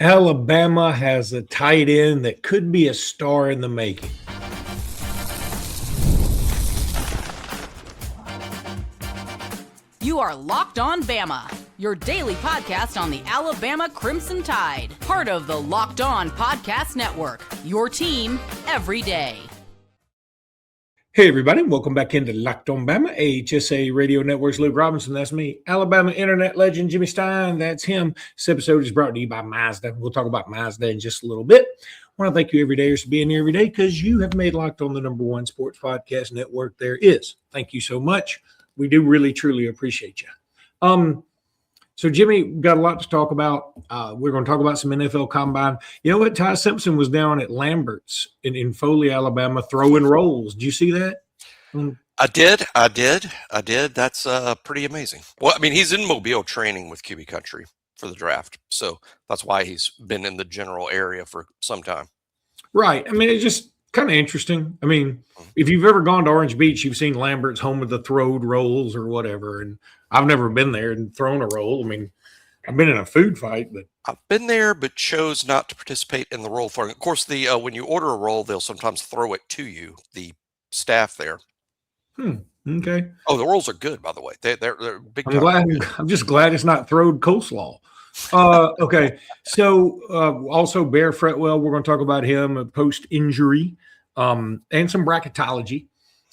Alabama has a tight end that could be a star in the making. You are Locked On Bama, your daily podcast on the Alabama Crimson Tide. Part of the Locked On Podcast Network, your team every day. Hey, everybody. Welcome back into Locked On Bama, HSA Radio Network's Luke Robinson. That's me. Alabama internet legend Jimmy Stein. That's him. This episode is brought to you by Mazda. We'll talk about Mazda in just a little bit. I want to thank you every day for being here every day because you have made Locked On the number one sports podcast network there is. Thank you so much. We do really, truly appreciate you. So, Jimmy, got a lot to talk about. We're going to talk about some NFL Combine. You know what? Ty Simpson was down at Lambert's in Foley, Alabama, throwing rolls. Did you see that? I did. That's pretty amazing. Well, I mean, he's in Mobile training with QB Country for the draft. So that's why he's been in the general area for some time. Right. I mean, it's just kind of interesting. I mean, if you've ever gone to Orange Beach, you've seen Lambert's home of the throwed rolls or whatever. And I've never been there and thrown a roll. I mean, I've been in a food fight, but I've been there, but chose not to participate in the roll throwing. Of course, the when you order a roll, they'll sometimes throw it to you, the staff there. Okay. Oh, the rolls are good, by the way. They're big. I'm just glad it's not throwed coleslaw. Okay. So also Bear Fretwell, we're going to talk about him post-injury and some bracketology.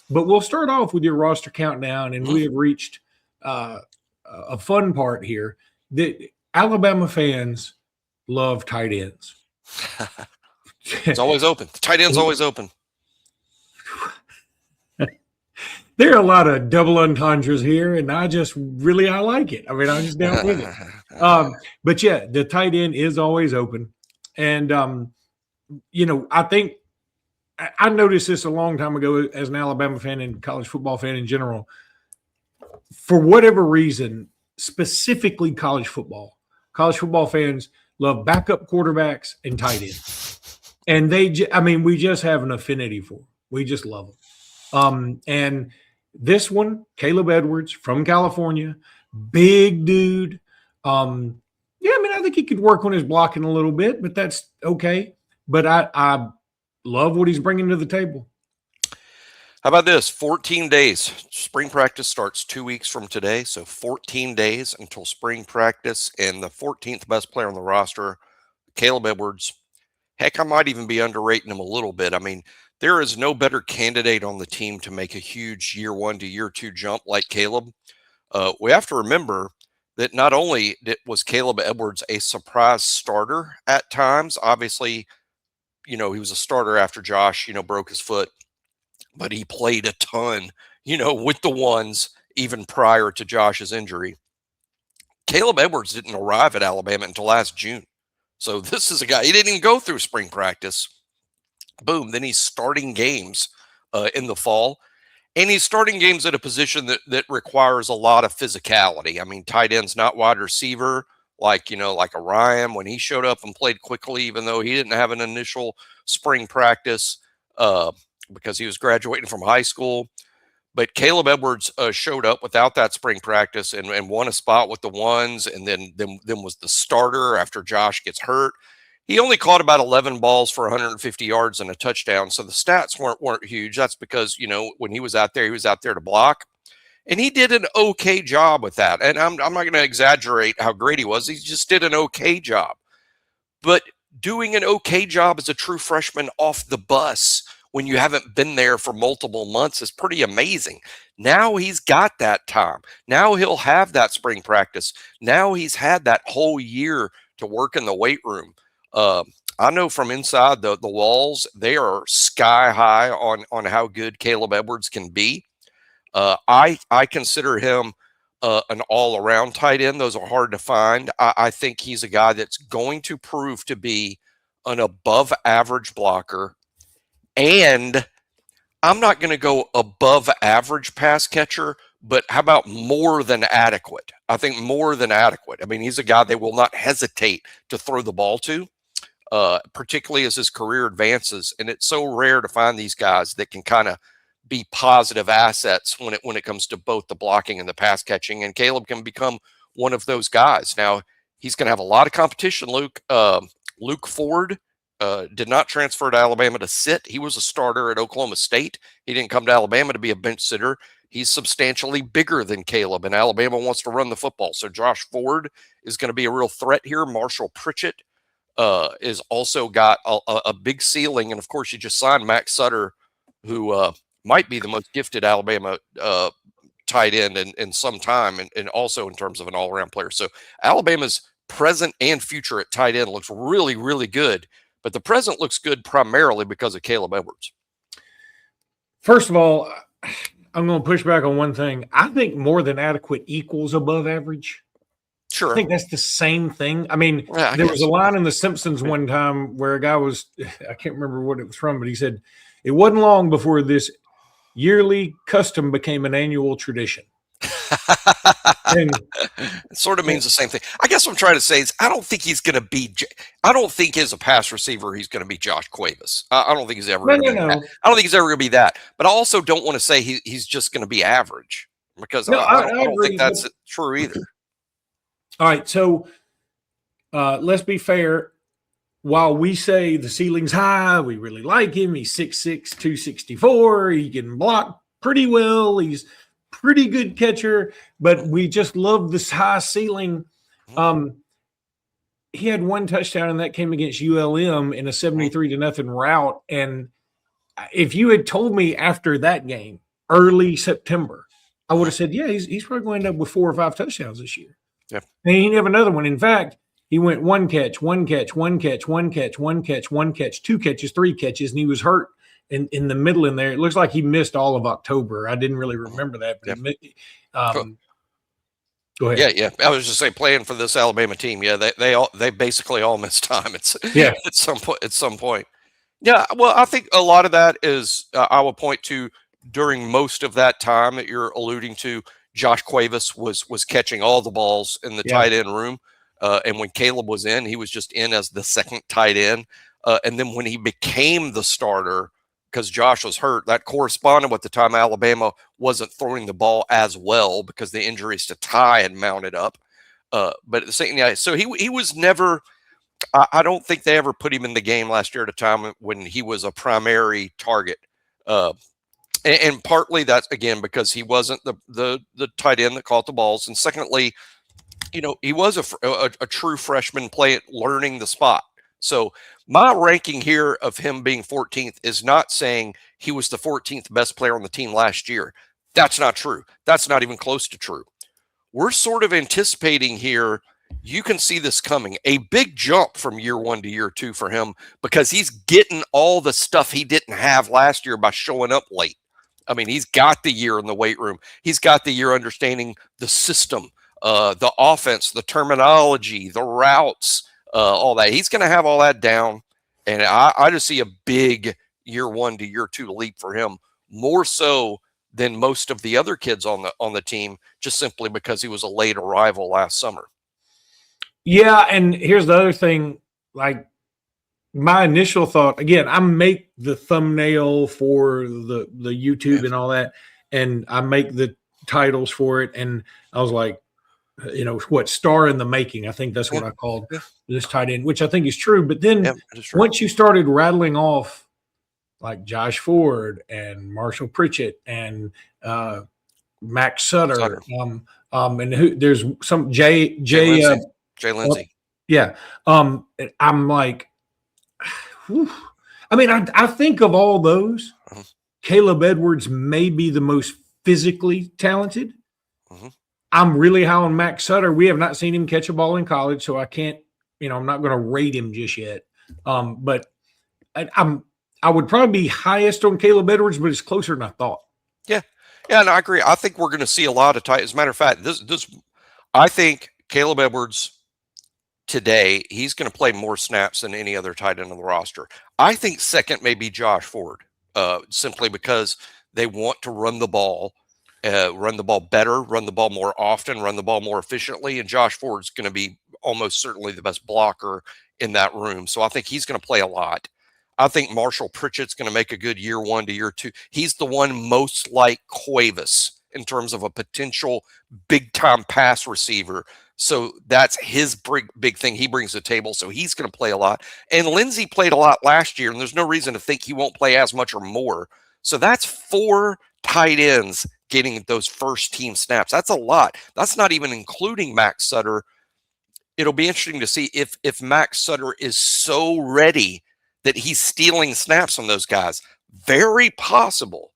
But we'll start off with your roster countdown, and we have reached a fun part here. That Alabama fans love tight ends. It's always open. The tight end's always open. There are a lot of double entendres here, and I like it. I mean, I'm just down with it. But yeah, the tight end is always open. And, I think I noticed this a long time ago as an Alabama fan and college football fan in general. For whatever reason, specifically college football fans love backup quarterbacks and tight ends. And we just have an affinity for them. We just love them. And this one, Kaleb Edwards from California, big dude. I think he could work on his blocking a little bit, but that's okay. But I love what he's bringing to the table. How about this? 14 days. Spring practice starts 2 weeks from today, so 14 days until spring practice, and the 14th best player on the roster, Kaleb Edwards. Heck, I might even be underrating him a little bit. I mean, there is no better candidate on the team to make a huge year one to year two jump like Kaleb. We have to remember that not only was Kaleb Edwards a surprise starter at times, obviously, he was a starter after Josh, broke his foot, but he played a ton, with the ones even prior to Josh's injury. Kaleb Edwards didn't arrive at Alabama until last June. So this is a guy, he didn't even go through spring practice. Boom, then he's starting games in the fall. And he's starting games at a position that requires a lot of physicality. I mean, tight end's not wide receiver like a Ryan when he showed up and played quickly, even though he didn't have an initial spring practice because he was graduating from high school. But Kaleb Edwards showed up without that spring practice and won a spot with the ones, and then was the starter after Josh gets hurt. He only caught about 11 balls for 150 yards and a touchdown, so the stats weren't huge. That's because, when he was out there to block. And he did an okay job with that. And I'm not going to exaggerate how great he was. He just did an okay job. But doing an okay job as a true freshman off the bus when you haven't been there for multiple months is pretty amazing. Now he's got that time. Now he'll have that spring practice. Now he's had that whole year to work in the weight room. I know from inside the walls, they are sky high on how good Kaleb Edwards can be. I consider him an all-around tight end. Those are hard to find. I think he's a guy that's going to prove to be an above-average blocker. And I'm not going to go above average pass catcher, but how about more than adequate? I think more than adequate. I mean, he's a guy they will not hesitate to throw the ball to. Particularly as his career advances. And it's so rare to find these guys that can kind of be positive assets when it comes to both the blocking and the pass catching. And Kaleb can become one of those guys. Now, he's going to have a lot of competition, Luke. Luke Ford did not transfer to Alabama to sit. He was a starter at Oklahoma State. He didn't come to Alabama to be a bench sitter. He's substantially bigger than Kaleb, and Alabama wants to run the football. So Josh Ford is going to be a real threat here. Marshall Pritchett is also got a big ceiling. And, of course, you just signed Max Sutter, who might be the most gifted Alabama tight end in some time, and also in terms of an all-around player. So Alabama's present and future at tight end looks really, really good. But the present looks good primarily because of Kaleb Edwards. First of all, I'm going to push back on one thing. I think more than adequate equals above average. Sure. I think that's the same thing. I mean, Yeah, there was a line in The Simpsons one time where a guy was, I can't remember what it was from, but he said, it wasn't long before this yearly custom became an annual tradition. It sort of means the same thing. I guess what I'm trying to say is I don't think he's going to be – I don't think as a pass receiver he's going to be Josh Cuevas. I don't think he's ever going to be that. I don't think he's ever going to be that. But I also don't want to say he's just going to be average because I don't think that's true either. All right, so let's be fair. While we say the ceiling's high, we really like him. He's 6'6", 264. He can block pretty well. He's – pretty good catcher, but we just love this high ceiling. He had one touchdown, and that came against ULM in a 73-0 rout. And if you had told me after that game, early September, I would have said, yeah, he's probably going to end up with 4 or 5 touchdowns this year. Yep. And he didn't have another one. In fact, he went 1 catch, 1 catch, 1 catch, 1 catch, 1 catch, 1 catch, 2 catches, 3 catches, and he was hurt in the middle in there. It looks like he missed all of October. I didn't really remember that. But go ahead. Yeah. I was just saying, playing for this Alabama team, yeah, they basically all missed time. At some point. Yeah, well, I think a lot of that is I will point to during most of that time that you're alluding to. Josh Cuevas was catching all the balls in the tight end room, and when Kaleb was in, he was just in as the second tight end. And then when he became the starter, because Josh was hurt, that corresponded with the time Alabama wasn't throwing the ball as well because the injuries to Ty had mounted up. But at the same time, so he was never. I don't think they ever put him in the game last year at a time when he was a primary target. And partly that's, again, because he wasn't the tight end that caught the balls. And secondly, he was a true freshman learning the spot. So my ranking here of him being 14th is not saying he was the 14th best player on the team last year. That's not true. That's not even close to true. We're sort of anticipating here, you can see this coming, a big jump from year 1 to year 2 for him because he's getting all the stuff he didn't have last year by showing up late. I mean, he's got the year in the weight room. He's got the year understanding the system, the offense, the terminology, the routes, all that. He's going to have all that down. And I just see a big year 1 to year 2 leap for him, more so than most of the other kids on the team, just simply because he was a late arrival last summer. Yeah, and here's the other thing. Like, my initial thought, again, I make the thumbnail for the YouTube and all that, and I make the titles for it, and I was like, star in the making. I think that's what I called this tight end, which I think is true. But then once you started rattling off like Josh Ford and Marshall Pritchett and Max Sutter, and there's some Jay Lindsey. I'm like, whew. I mean, I think of all those, Kaleb Edwards may be the most physically talented. I'm really high on Max Sutter. We have not seen him catch a ball in college, so I can't, I'm not going to rate him just yet. But I would probably be highest on Kaleb Edwards, but it's closer than I thought. Yeah, and I agree. I think we're going to see a lot of tight. As a matter of fact, I think Kaleb Edwards today, he's going to play more snaps than any other tight end on the roster. I think second may be Josh Ford, simply because they want to run the ball better, run the ball more often, run the ball more efficiently. And Josh Ford's going to be almost certainly the best blocker in that room. So I think he's going to play a lot. I think Marshall Pritchett's going to make a good year 1 to year 2. He's the one most like Cuevas in terms of a potential big-time pass receiver. So that's his big thing he brings to the table. So he's going to play a lot. And Lindsey played a lot last year, and there's no reason to think he won't play as much or more. So that's 4 tight ends getting those first team snaps. That's a lot. That's not even including Max Sutter. It'll be interesting to see if Max Sutter is so ready that he's stealing snaps from those guys. Very possible.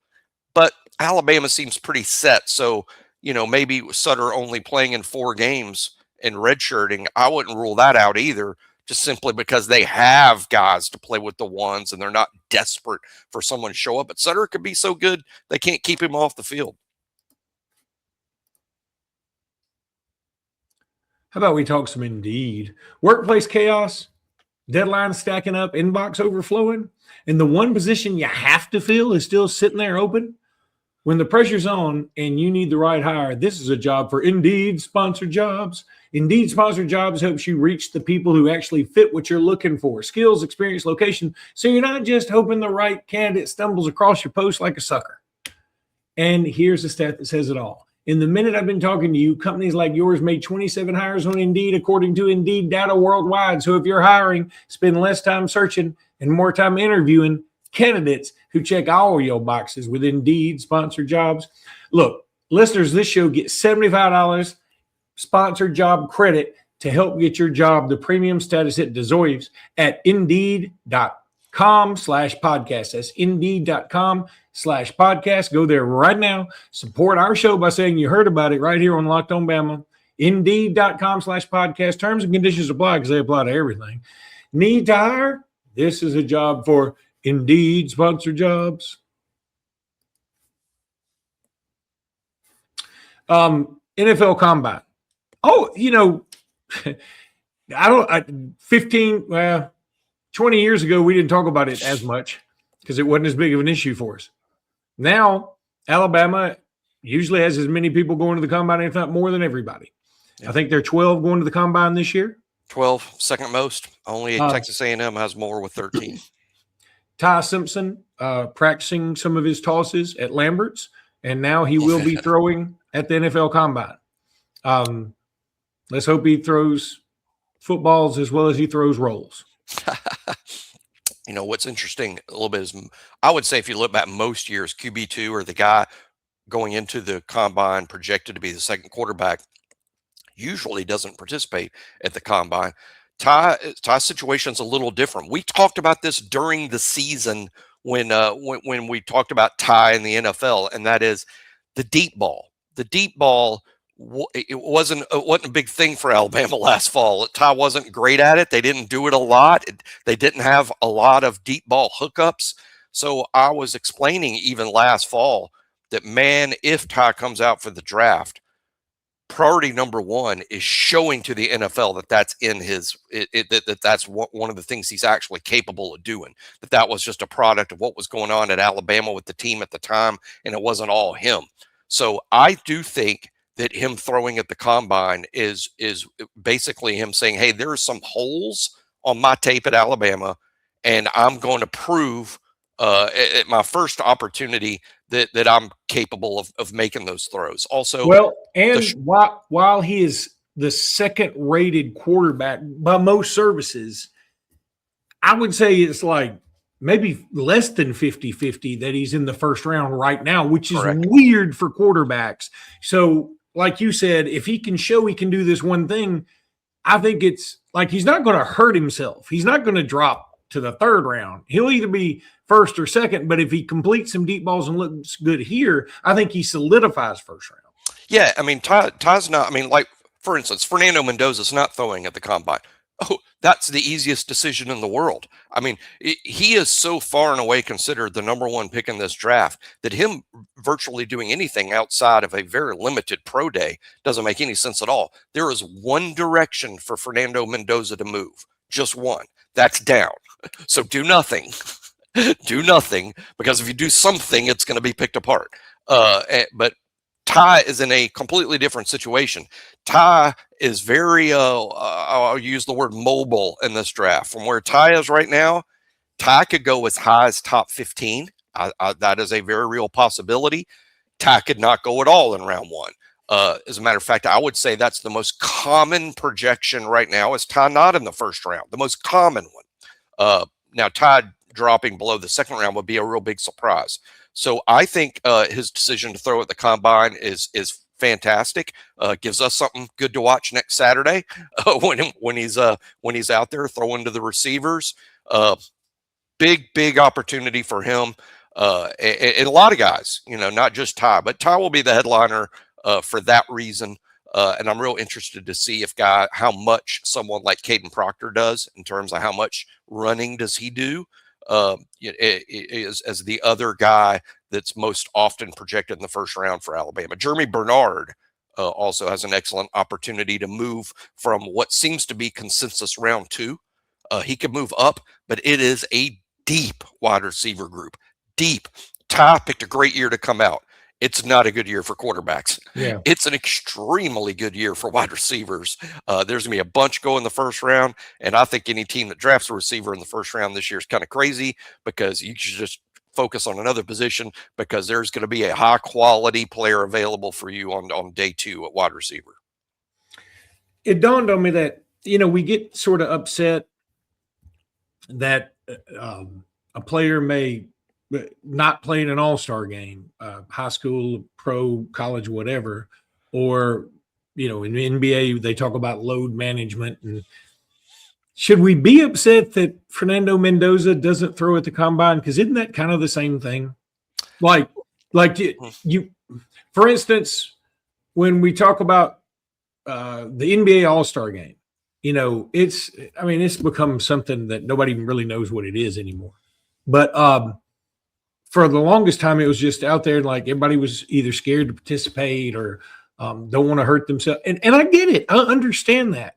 But Alabama seems pretty set. So, maybe Sutter only playing in 4 games and redshirting, I wouldn't rule that out either, just simply because they have guys to play with the ones and they're not desperate for someone to show up. But Sutter could be so good they can't keep him off the field. How about we talk some Indeed? Workplace chaos, deadline stacking up, inbox overflowing, and the one position you have to fill is still sitting there open? When the pressure's on and you need the right hire, this is a job for Indeed sponsored jobs. Indeed sponsored jobs helps you reach the people who actually fit what you're looking for. Skills, experience, location. So you're not just hoping the right candidate stumbles across your post like a sucker. And here's a stat that says it all. In the minute I've been talking to you, companies like yours made 27 hires on Indeed, according to Indeed data worldwide. So if you're hiring, spend less time searching and more time interviewing candidates who check all your boxes with Indeed sponsored jobs. Look, listeners, this show get $75 sponsored job credit to help get your job the premium status it deserves at Indeed.com/podcast. That's Indeed.com/podcast. Go there right now. Support our show by saying you heard about it right here on Locked On Bama. Indeed.com/podcast. Terms and conditions apply because they apply to everything. Need to hire? This is a job for Indeed sponsored jobs. NFL Combine. Oh, 20 years ago, we didn't talk about it as much because it wasn't as big of an issue for us. Now, Alabama usually has as many people going to the Combine, if not more than everybody. Yeah. I think there are 12 going to the Combine this year. 12, second most. Only Texas A&M has more with 13. Ty Simpson practicing some of his tosses at Lambert's, and now he will be throwing at the NFL Combine. Let's hope he throws footballs as well as he throws rolls. What's interesting a little bit is I would say if you look back most years, QB2 or the guy going into the Combine projected to be the second quarterback usually doesn't participate at the Combine. Ty's situation's a little different. We talked about this during the season when we talked about Ty in the NFL, and that is the deep ball. The deep ball, it wasn't a big thing for Alabama last fall. Ty wasn't great at it. They didn't do it a lot. They didn't have a lot of deep ball hookups. So I was explaining even last fall that, man, if Ty comes out for the draft, priority number one is showing to the NFL that that's in his that's one of the things he's actually capable of doing, that was just a product of what was going on at Alabama with the team at the time, and it wasn't all him. So I do think that him throwing at the Combine is basically him saying, hey, there are some holes on my tape at Alabama, and I'm going to prove at my first opportunity that I'm capable of making those throws. Also, well, and while he is the second-rated quarterback by most services, I would say it's like maybe less than 50-50 that he's in the first round right now, which is correct. Weird for quarterbacks. So, like you said, if he can show he can do this one thing, I think it's like he's not going to hurt himself. He's not going to drop to the third round. He'll either be first or second, but if he completes some deep balls and looks good here, I think he solidifies first round. Yeah, I mean, Ty's not, I mean, like, for instance, Fernando Mendoza's not throwing at the Combine. Oh, that's the easiest decision in the world. I mean, he is so far and away considered the number one pick in this draft that him virtually doing anything outside of a very limited pro day doesn't make any sense at all. There is one direction for Fernando Mendoza to move, just one. That's down. So do nothing. Do nothing, because if you do something, it's going to be picked apart. But Ty is in a completely different situation. Ty is very, I'll use the word mobile in this draft. From where Ty is right now, Ty could go as high as top 15. That is a very real possibility. Ty could not go at all in round one. As a matter of fact, I would say that's the most common projection right now is Ty not in the first round, the most common one. Now, Ty dropping below the second round would be a real big surprise. So I think his decision to throw at the combine is fantastic. Gives us something good to watch next Saturday when he's out there throwing to the receivers. Big opportunity for him. And a lot of guys, not just Ty, but Ty will be the headliner for that reason. And I'm real interested to see how much someone like Caden Proctor does in terms of how much running does he do as the other guy that's most often projected in the first round for Alabama. Jeremy Bernard also has an excellent opportunity to move from what seems to be consensus round 2. He could move up, but it is a deep wide receiver group. Deep. Ty picked a great year to come out. It's not a good year for quarterbacks. Yeah. It's an extremely good year for wide receivers. There's going to be a bunch go in the first round, and I think any team that drafts a receiver in the first round this year is kind of crazy because you should just focus on another position because there's going to be a high-quality player available for you on day 2 at wide receiver. It dawned on me that, we get sort of upset that a player may not play in an all-star game, high school, pro, college, whatever, or, in the NBA, they talk about load management. And should we be upset that Fernando Mendoza doesn't throw at the combine? Because isn't that kind of the same thing? Like you, for instance, when we talk about the NBA all-star game, it's become something that nobody even really knows what it is anymore. But for the longest time, it was just out there, like everybody was either scared to participate or don't want to hurt themselves. And I get it. I understand that.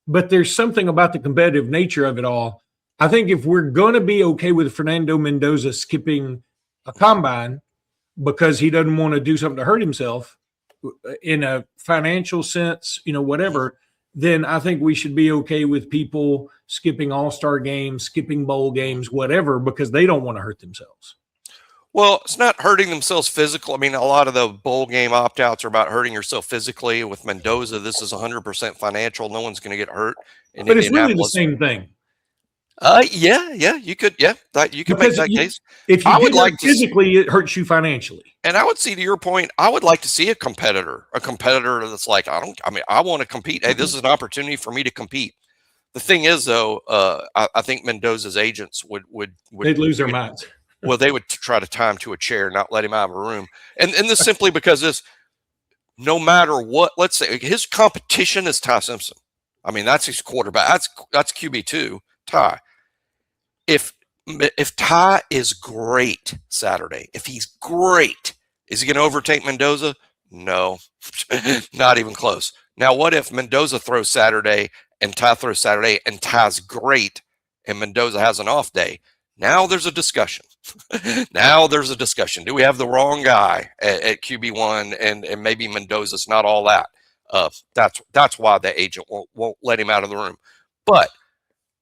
But there's something about the competitive nature of it all. I think if we're going to be okay with Fernando Mendoza skipping a combine because he doesn't want to do something to hurt himself in a financial sense, whatever, then I think we should be okay with people skipping all-star games, skipping bowl games, whatever, because they don't want to hurt themselves. Well, it's not hurting themselves physically. I mean, a lot of the bowl game opt-outs are about hurting yourself phically. With Mendoza, this is 100% financial. No one's going to get hurt. But it's really the same thing. Yeah, you could make that case. If you get hurt physically, it hurts you financially. And I would see, to your point, I would like to see a competitor that's like, I want to compete. Hey, this is an opportunity for me to compete. The thing is, though, I think Mendoza's agents would they'd lose their minds. Well, they would try to tie him to a chair, not let him out of a room. And this simply because no matter what, let's say his competition is Ty Simpson. I mean, that's his quarterback. That's QB2, Ty. If Ty is great Saturday, if he's great, is he going to overtake Mendoza? No, not even close. Now, what if Mendoza throws Saturday and Ty throws Saturday and Ty's great and Mendoza has an off day? Now there's a discussion. Do we have the wrong guy at QB1 and maybe Mendoza's not all that? That's why the agent won't let him out of the room. But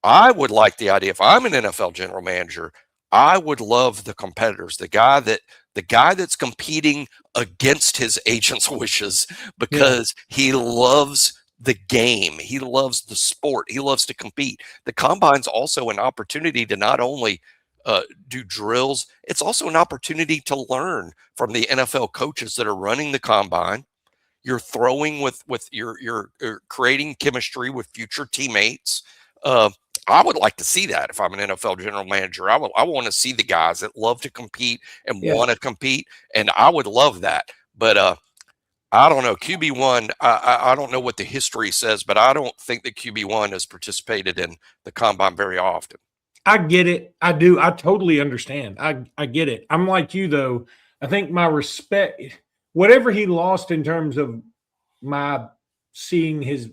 I would like the idea, if I'm an NFL general manager, I would love the competitors, the guy that's competing against his agent's wishes because he loves the game. He loves the sport. He loves to compete. The combine's also an opportunity to not only do drills, it's also an opportunity to learn from the NFL coaches that are running the combine. You're throwing with you're creating chemistry with future teammates. I would like to see that if I'm an NFL general manager. I want to see the guys that love to compete and want to compete, and I would love that. But I don't know. QB1, I don't know what the history says, but I don't think that QB1 has participated in the combine very often. I get it. I do. I totally understand. I get it. I'm like you, though. I think my respect, whatever he lost in terms of my seeing his,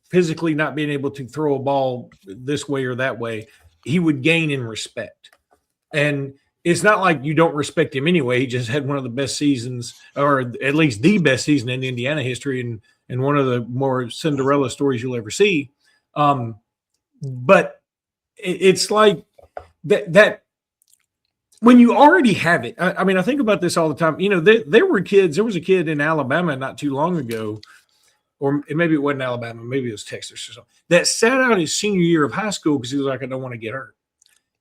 physically not being able to throw a ball this way or that way, he would gain in respect. And it's not like you don't respect him anyway. He just had one of the best seasons, or at least the best season in Indiana history, and one of the more Cinderella stories you'll ever see. But it's like that when you already have it, I mean, I think about this all the time. You know, there was a kid in Alabama not too long ago, or maybe it wasn't Alabama, maybe it was Texas or something, that sat out his senior year of high school because he was like, I don't want to get hurt.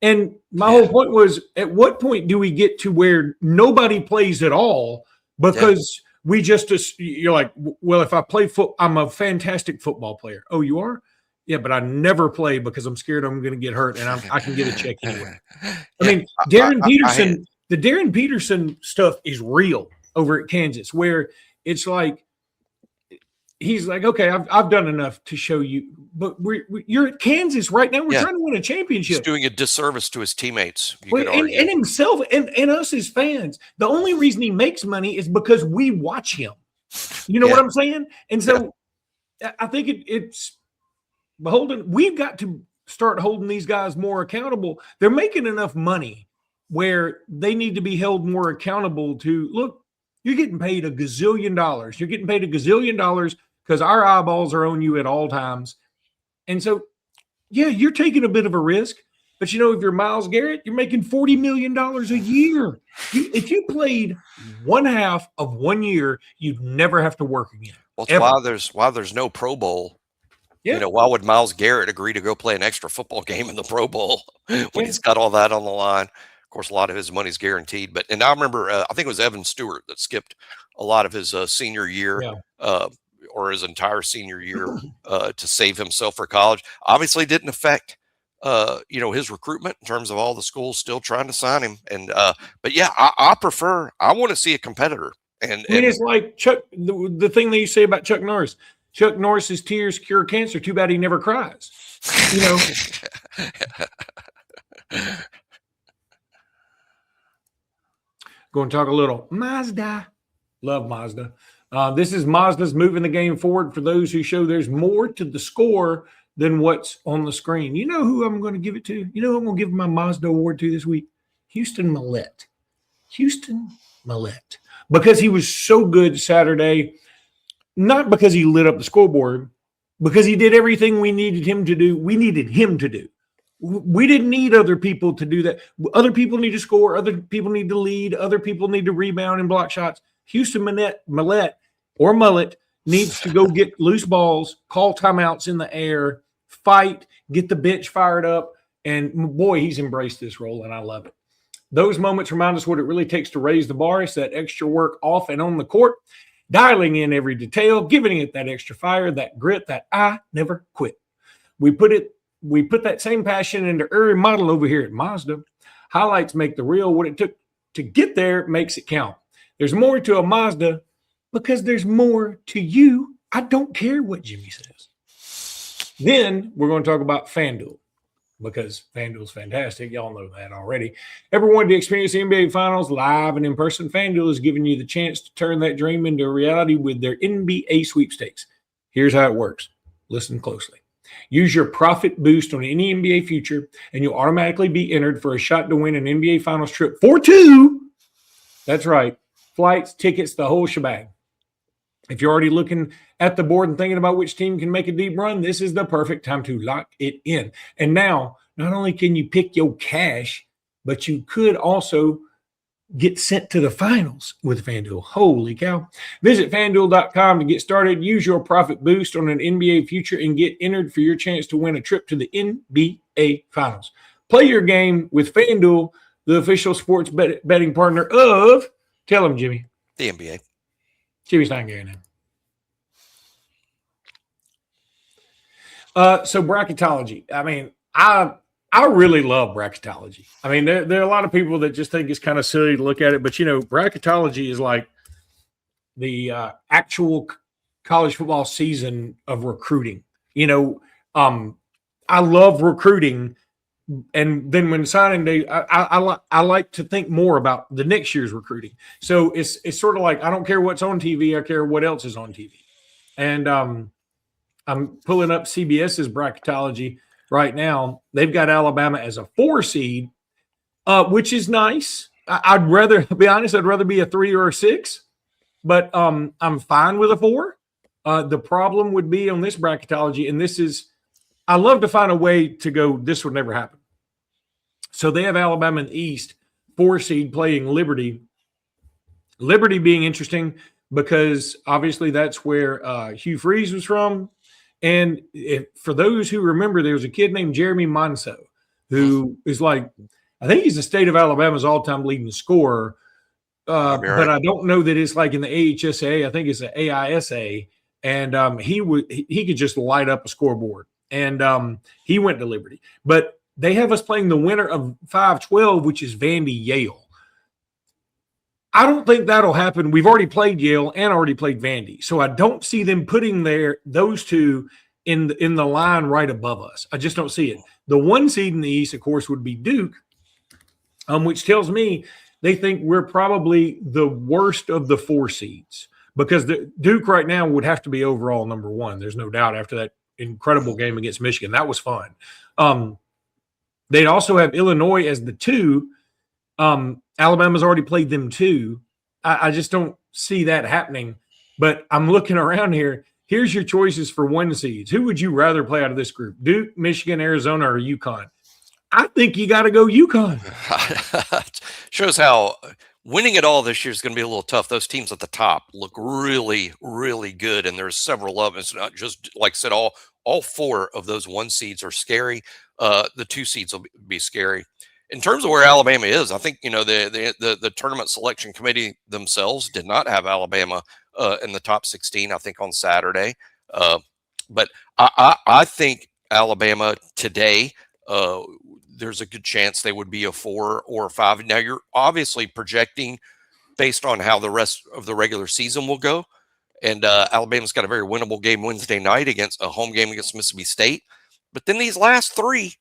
And my whole point was, at what point do we get to where nobody plays at all because we just, you're like, well, if I play I'm a fantastic football player. Oh, you are? Yeah, but I never play because I'm scared I'm going to get hurt and I can get a check anyway. I mean, the Darren Peterson stuff is real over at Kansas, where it's like, he's like, okay, I've done enough to show you, but you're at Kansas right now. We're trying to win a championship. He's doing a disservice to his teammates. And himself and us as fans. The only reason he makes money is because we watch him. You know what I'm saying? And so I think it's beholden. We've got to start holding these guys more accountable. They're making enough money where they need to be held more accountable to, look, you're getting paid $1 gazillion. You're getting paid $1 gazillion because our eyeballs are on you at all times. And so, yeah, you're taking a bit of a risk. But, you know, if you're Myles Garrett, you're making $40 million a year. If you played one half of 1 year, you'd never have to work again. Well, it's why there's no Pro Bowl. Yeah. You know, why would Myles Garrett agree to go play an extra football game in the Pro Bowl when he's got all that on the line? Of course, a lot of his money's guaranteed. And I remember, I think it was Evan Stewart that skipped a lot of his senior year or his entire senior year to save himself for college. Obviously didn't affect his recruitment in terms of all the schools still trying to sign him. And but yeah, I want to see a competitor. And it's like Chuck, the thing that you say about Chuck Norris. Chuck Norris's tears cure cancer. Too bad he never cries. You know. Going to talk a little Mazda. Love Mazda. This is Mazda's moving the game forward for those who show there's more to the score than what's on the screen. You know who I'm going to give it to? You know who I'm going to give my Mazda award to this week? Houston Millett. Because he was so good Saturday, not because he lit up the scoreboard, because he did everything we needed him to do. We needed him to do. We didn't need other people to do that. Other people need to score. Other people need to lead. Other people need to rebound and block shots. Houston Millett needs to go get loose balls, call timeouts in the air, fight, get the bench fired up. And boy, he's embraced this role, and I love it. Those moments remind us what it really takes to raise the bar. It's that extra work off and on the court, dialing in every detail, giving it that extra fire, that grit, that I never quit. We put that same passion into every model over here at Mazda. Highlights make the real. What it took to get there makes it count. There's more to a Mazda because there's more to you. I don't care what Jimmy says. Then we're going to talk about FanDuel because FanDuel's fantastic. Y'all know that already. Ever wanted to experience the NBA Finals live and in person? FanDuel is giving you the chance to turn that dream into a reality with their NBA sweepstakes. Here's how it works. Listen closely. Use your profit boost on any NBA future, and you'll automatically be entered for a shot to win an NBA Finals trip for two. That's right. Flights, tickets, the whole shebang. If you're already looking at the board and thinking about which team can make a deep run, this is the perfect time to lock it in. And now, not only can you pick your cash, but you could also get sent to the finals with FanDuel. Holy cow. Visit FanDuel.com to get started. Use your profit boost on an NBA future and get entered for your chance to win a trip to the NBA Finals. Play your game with FanDuel, the official sports betting partner of, tell them, Jimmy. The NBA. Jimmy Stein, Gary now. So bracketology. I mean, I really love bracketology. I mean, there are a lot of people that just think it's kind of silly to look at it, but, you know, bracketology is like the actual college football season of recruiting. You know, I love recruiting, and then when signing day, I like to think more about the next year's recruiting. So it's sort of like, I don't care what's on TV, I care what else is on TV. And I'm pulling up CBS's bracketology right now. They've got Alabama as a 4 seed, which is nice. I'd rather be honest. I'd rather be a 3 or a 6, but I'm fine with a 4. The problem would be on this bracketology, and this is, I love to find a way to go, this would never happen. So they have Alabama in the East, 4 seed playing Liberty. Liberty being interesting because obviously that's where Hugh Freeze was from. And for those who remember, there was a kid named Jeremy Monso who is like, I think he's the state of Alabama's all-time leading scorer. But I don't know that it's like in the AHSA. I think it's the AISA. And he could just light up a scoreboard. And he went to Liberty. But they have us playing the winner of 5-12, which is Vandy Yale. I don't think that'll happen. We've already played Yale and already played Vandy. So I don't see them putting those two in the line right above us. I just don't see it. The 1 seed in the East, of course, would be Duke, which tells me they think we're probably the worst of the 4 seeds because the Duke right now would have to be overall number 1. There's no doubt after that incredible game against Michigan. That was fun. They'd also have Illinois as the 2. Alabama's already played them too. I just don't see that happening. But I'm looking around here. Here's your choices for 1 seeds. Who would you rather play out of this group? Duke, Michigan, Arizona, or UConn? I think you got to go UConn. Shows how winning it all this year is going to be a little tough. Those teams at the top look really, really good, and there's several of them. It's not just like I said. All 4 of those 1 seeds are scary. The 2 seeds will be scary. In terms of where Alabama is, I think the tournament selection committee themselves did not have Alabama in the top 16. I think on Saturday, but I think Alabama today. There's a good chance they would be a 4 or 5. Now you're obviously projecting based on how the rest of the regular season will go, and Alabama's got a very winnable game Wednesday night against a home game against Mississippi State. But then these last 3.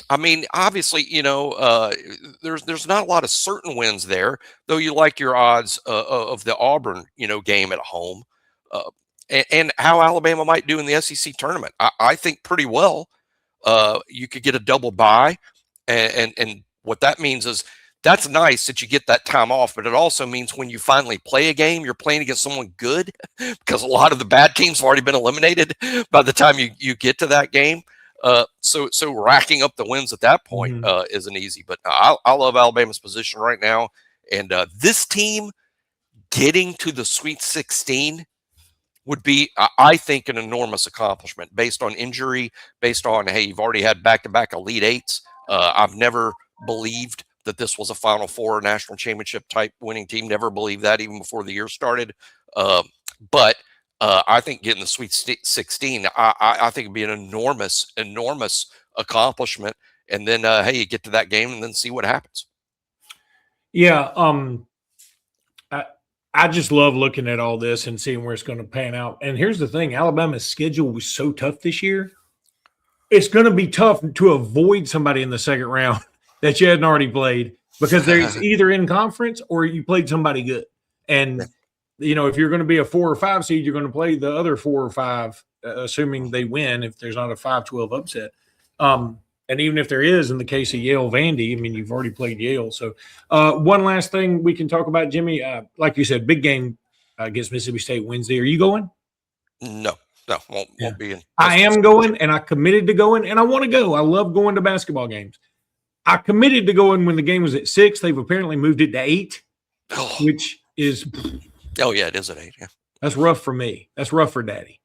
I mean, obviously, there's not a lot of certain wins there, though you like your odds of the Auburn, game at home, and how Alabama might do in the SEC tournament. I think pretty well. You could get a double bye, and what that means is that's nice that you get that time off, but it also means when you finally play a game, you're playing against someone good because a lot of the bad teams have already been eliminated by the time you get to that game. So racking up the wins at that point isn't easy. But I love Alabama's position right now. And this team getting to the Sweet 16 would be, I think, an enormous accomplishment based on injury, based on, hey, you've already had back-to-back Elite Eights. I've never believed that this was a Final Four national championship type winning team. Never believed that even before the year started. But I think getting the Sweet 16, I think it'd be an enormous accomplishment. And then, hey, you get to that game and then see what happens. Yeah. I just love looking at all this and seeing where it's going to pan out. And here's the thing. Alabama's schedule was so tough this year. It's going to be tough to avoid somebody in the second round that you hadn't already played because there's either in conference or you played somebody good. And if you're going to be a 4 or 5 seed, you're going to play the other 4 or 5, assuming they win, if there's not a 5-12 upset. And even if there is, in the case of Yale Vandy, I mean, you've already played Yale. So one last thing we can talk about, Jimmy, like you said, big game against Mississippi State Wednesday. Are you going? No, won't be in. I am going, and I committed to going, and I want to go. I love going to basketball games. I committed to going when the game was at 6. They've apparently moved it to 8, which is – oh, yeah, it is at 8. Yeah. That's rough for me. That's rough for Daddy.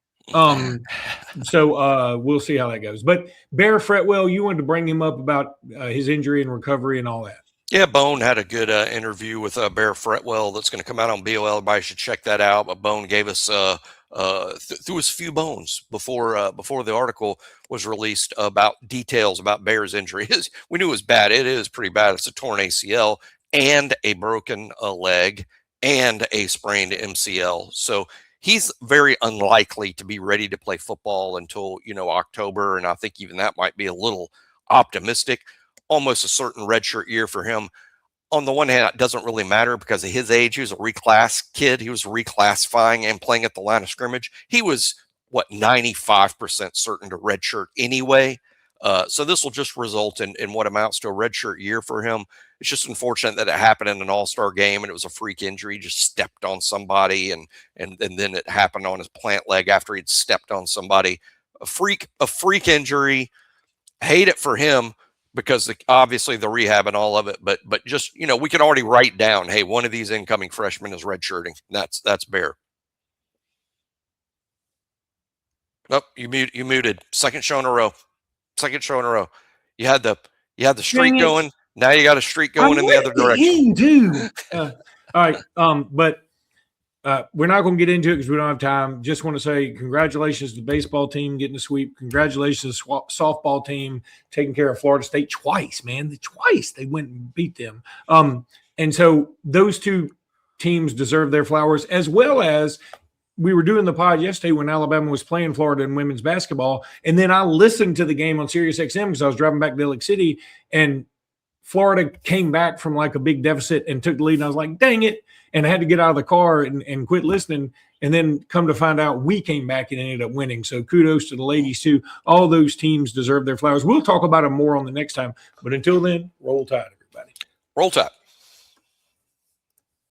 So we'll see how that goes. But Bear Fretwell, you wanted to bring him up about his injury and recovery and all that. Yeah, Bone had a good interview with Bear Fretwell that's going to come out on BOL. Everybody should check that out. But Bone gave us threw us a few bones before the article was released about details about Bear's injury. We knew it was bad. It is pretty bad. It's a torn ACL and a broken leg and a sprained MCL. So he's very unlikely to be ready to play football until, October. And I think even that might be a little optimistic. Almost a certain redshirt year for him. On the one hand, it doesn't really matter because of his age. He was a reclass kid. He was reclassifying and playing at the line of scrimmage. He was, 95% certain to redshirt anyway. So this will just result in what amounts to a redshirt year for him. It's just unfortunate that it happened in an all-star game and it was a freak injury. He just stepped on somebody and then it happened on his plant leg after he'd stepped on somebody. A freak injury. Hate it for him, because obviously the rehab and all of it, but just, we can already write down, hey, one of these incoming freshmen is redshirting. That's Bear. Nope, you muted. Second show in a row. You had the streak going. Now you got a streak going in the other direction. Dude. All right. But we're not going to get into it because we don't have time. Just want to say congratulations to the baseball team getting the sweep. Congratulations to the softball team taking care of Florida State twice, man. Twice they went and beat them. And so those two teams deserve their flowers, as well as we were doing the pod yesterday when Alabama was playing Florida in women's basketball. And then I listened to the game on Sirius XM because I was driving back to Lake City, and Florida came back from like a big deficit and took the lead. And I was like, dang it. And I had to get out of the car and quit listening. And then come to find out we came back and ended up winning. So kudos to the ladies too. All those teams deserve their flowers. We'll talk about them more on the next time. But until then, roll tide, everybody. Roll tide.